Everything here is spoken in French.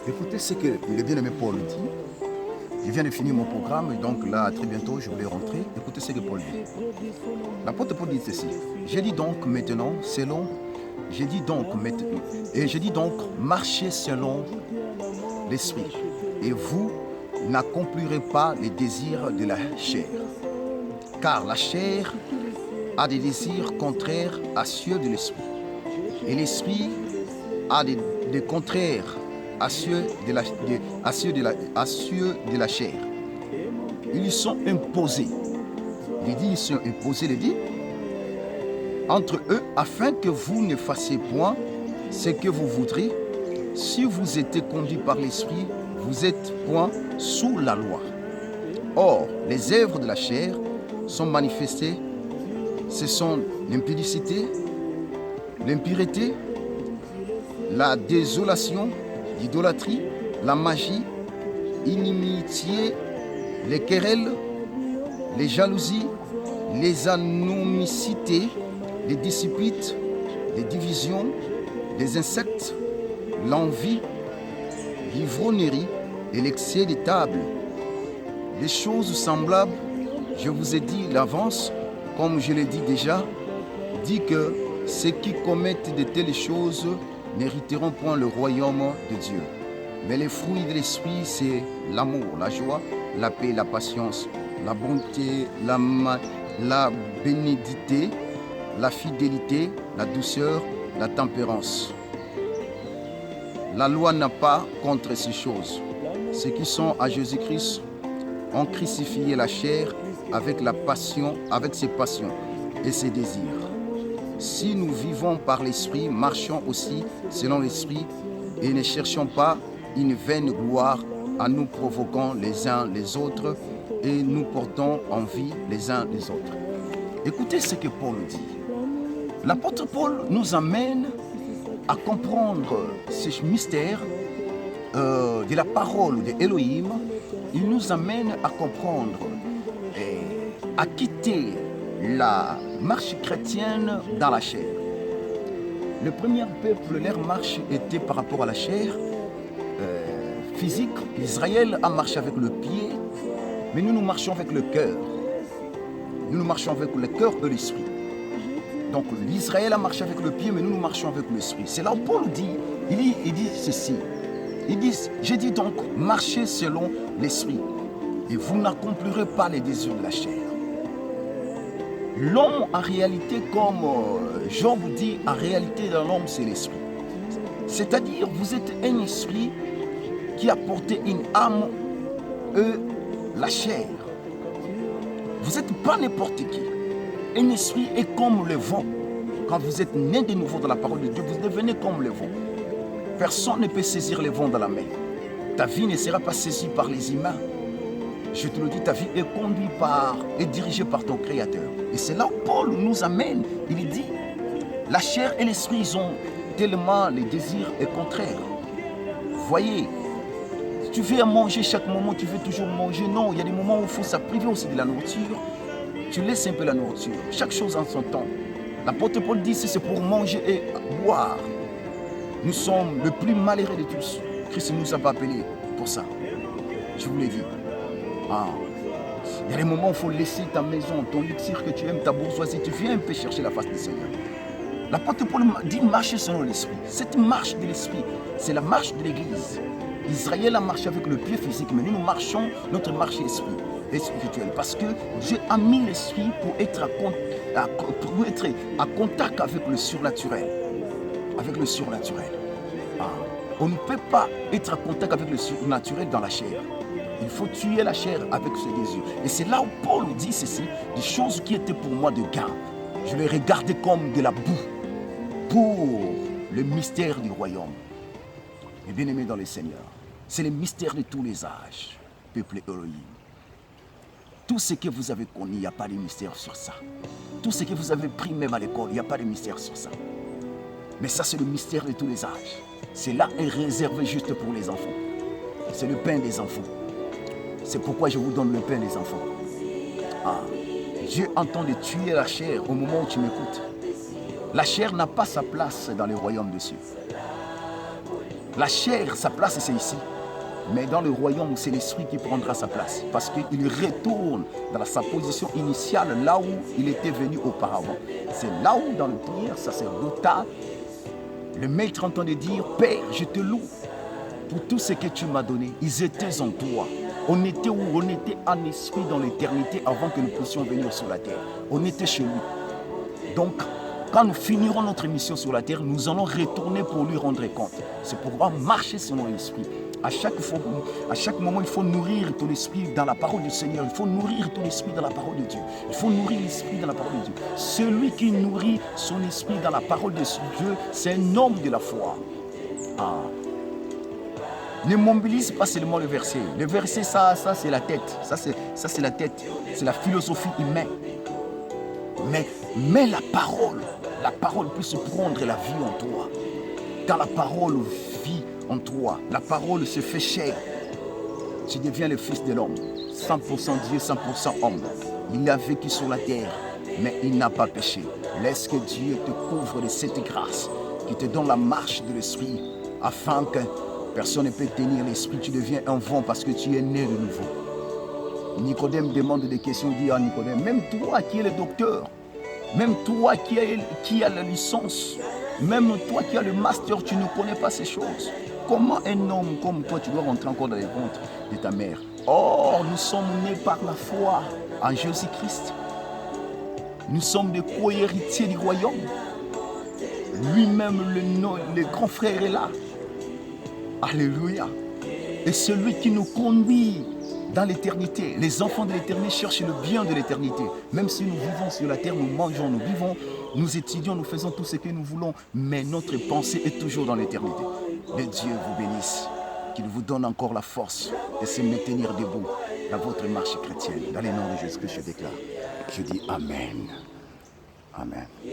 Écoutez ce que le bien-aimé Paul dit. Je viens de finir mon programme et donc là, très bientôt, je voulais rentrer. Écoutez ce que Paul dit. L'apôtre Paul dit ceci. J'ai dit donc maintenant, marchez selon l'esprit. Et vous n'accomplirez pas les désirs de la chair. Car la chair a des désirs contraires à ceux de l'esprit. Et l'esprit a des contraires à ceux de la chair. Ils sont imposés. Ils sont imposés, il dit, entre eux, afin que vous ne fassiez point ce que vous voudrez. Si vous êtes conduit par l'esprit, vous êtes point sous la loi. Or, les œuvres de la chair sont manifestées. Ce sont l'impudicité, l'impureté, la désolation, l'idolâtrie, la magie, l'inimitié, les querelles, les jalousies, les anomicités, les disputes, les divisions, les insectes, l'envie, l'ivrognerie et l'excès des tables. Les choses semblables, je vous ai dit l'avance, comme je l'ai dit déjà, dit que ceux qui commettent de telles choses n'hériteront point le royaume de Dieu. Mais les fruits de l'esprit, c'est l'amour, la joie, la paix, la patience, la bonté, la bénédicité, la fidélité, la douceur, la tempérance. La loi n'a pas contre ces choses. Ceux qui sont à Jésus-Christ ont crucifié la chair avec ses passions et ses désirs. Si nous vivons par l'Esprit, marchons aussi selon l'Esprit et ne cherchons pas une vaine gloire en nous provoquant les uns les autres et nous portons envie les uns les autres. Écoutez ce que Paul dit. L'apôtre Paul nous amène à comprendre ce mystère de la parole d'Élohim. Il nous amène à comprendre et à quitter la marche chrétienne dans la chair. Le premier peuple, leur marche était par rapport à la chair physique. Israël a marché avec le pied, mais nous marchons avec le cœur. Nous marchons avec le cœur de l'esprit. Donc l'Israël a marché avec le pied, mais nous marchons avec l'esprit. C'est là où Paul dit, il dit ceci. Il dit, j'ai dit donc, marchez selon l'esprit, et vous n'accomplirez pas les désirs de la chair. L'homme, en réalité, comme Job dit, en réalité, dans l'homme, c'est l'esprit. C'est-à-dire, vous êtes un esprit qui a porté une âme et la chair. Vous n'êtes pas n'importe qui. Un esprit est comme le vent. Quand vous êtes né de nouveau dans la parole de Dieu, vous devenez comme le vent. Personne ne peut saisir le vent dans la main. Ta vie ne sera pas saisie par les humains. Je te le dis, ta vie est conduite et dirigée par ton Créateur. Et c'est là où Paul nous amène. Il dit, la chair et l'esprit, ils ont tellement les désirs et contraires. Voyez, tu veux manger chaque moment, tu veux toujours manger. Non, il y a des moments où il faut se priver aussi de la nourriture. Tu laisses un peu la nourriture. Chaque chose en son temps. L'apôtre Paul dit, c'est pour manger et boire. Nous sommes le plus malheureux de tous. Christ nous a pas appelés pour ça. Je vous l'ai dit. Il y a des moments où il faut laisser ta maison, ton luxure que tu aimes, ta bourgeoisie. Tu viens un peu chercher la face du Seigneur. L'apôtre Paul dit marcher selon l'esprit. Cette marche de l'esprit, c'est la marche de l'église. Israël a marché avec le pied physique, mais nous marchons notre marche spirituelle. Parce que Dieu a mis l'esprit pour être à contact avec le surnaturel. Avec le surnaturel. On ne peut pas être en contact avec le surnaturel dans la chair. Il faut tuer la chair avec ses désirs. Et c'est là où Paul dit ceci, des choses qui étaient pour moi de gain. Je les regardais comme de la boue pour le mystère du royaume. Et bien aimé dans le Seigneur, c'est le mystère de tous les âges, peuple Elohim. Tout ce que vous avez connu, il n'y a pas de mystère sur ça. Tout ce que vous avez pris même à l'école, il n'y a pas de mystère sur ça. Mais ça, c'est le mystère de tous les âges. C'est là est réservé juste pour les enfants. C'est le pain des enfants. C'est pourquoi je vous donne le pain des enfants. Dieu entend de tuer la chair au moment où tu m'écoutes. La chair n'a pas sa place dans le royaume des cieux. La chair, sa place, c'est ici. Mais dans le royaume, c'est l'esprit qui prendra sa place. Parce qu'il retourne dans sa position initiale, là où il était venu auparavant. C'est là où, dans le prière sacerdotal, le maître entend dire, Père, je te loue pour tout ce que tu m'as donné. Ils étaient en toi. On était où? On était en esprit dans l'éternité avant que nous puissions venir sur la terre. On était chez lui. Donc, quand nous finirons notre mission sur la terre, nous allons retourner pour lui rendre compte. C'est pour pouvoir marcher selon l'esprit. À chaque moment, il faut nourrir ton esprit dans la parole du Seigneur. Il faut nourrir ton esprit dans la parole de Dieu. Il faut nourrir l'esprit dans la parole de Dieu. Celui qui nourrit son esprit dans la parole de Dieu, c'est un homme de la foi. Ah. Ne mobilise pas seulement le verset. Le verset, ça c'est la tête. Ça c'est la tête. C'est la philosophie humaine. Mais la parole peut se prendre la vie en toi. Quand la parole vit en toi, la parole se fait chair. Tu deviens le fils de l'homme. 100% Dieu, 100% homme. Il a vécu sur la terre, mais il n'a pas péché. Laisse que Dieu te couvre de cette grâce, qui te donne la marche de l'esprit, afin que personne ne peut tenir l'esprit. Tu deviens un vent parce que tu es né de nouveau. Nicodème demande des questions, il dit à Nicodème, même toi qui es le docteur, même toi qui as la licence, même toi qui as le master, tu ne connais pas ces choses. Comment un homme comme toi, tu dois rentrer encore dans les ventres de ta mère? Or, nous sommes nés par la foi en Jésus-Christ. Nous sommes des co-héritiers du royaume. Lui-même, le grand frère est là. Alléluia. Et celui qui nous conduit dans l'éternité. Les enfants de l'éternité cherchent le bien de l'éternité. Même si nous vivons sur la terre, nous mangeons, nous vivons, nous étudions, nous faisons tout ce que nous voulons, mais notre pensée est toujours dans l'éternité. Que Dieu vous bénisse, qu'il vous donne encore la force de se maintenir debout dans votre marche chrétienne. Dans le nom de Jésus que je déclare, je dis Amen. Amen.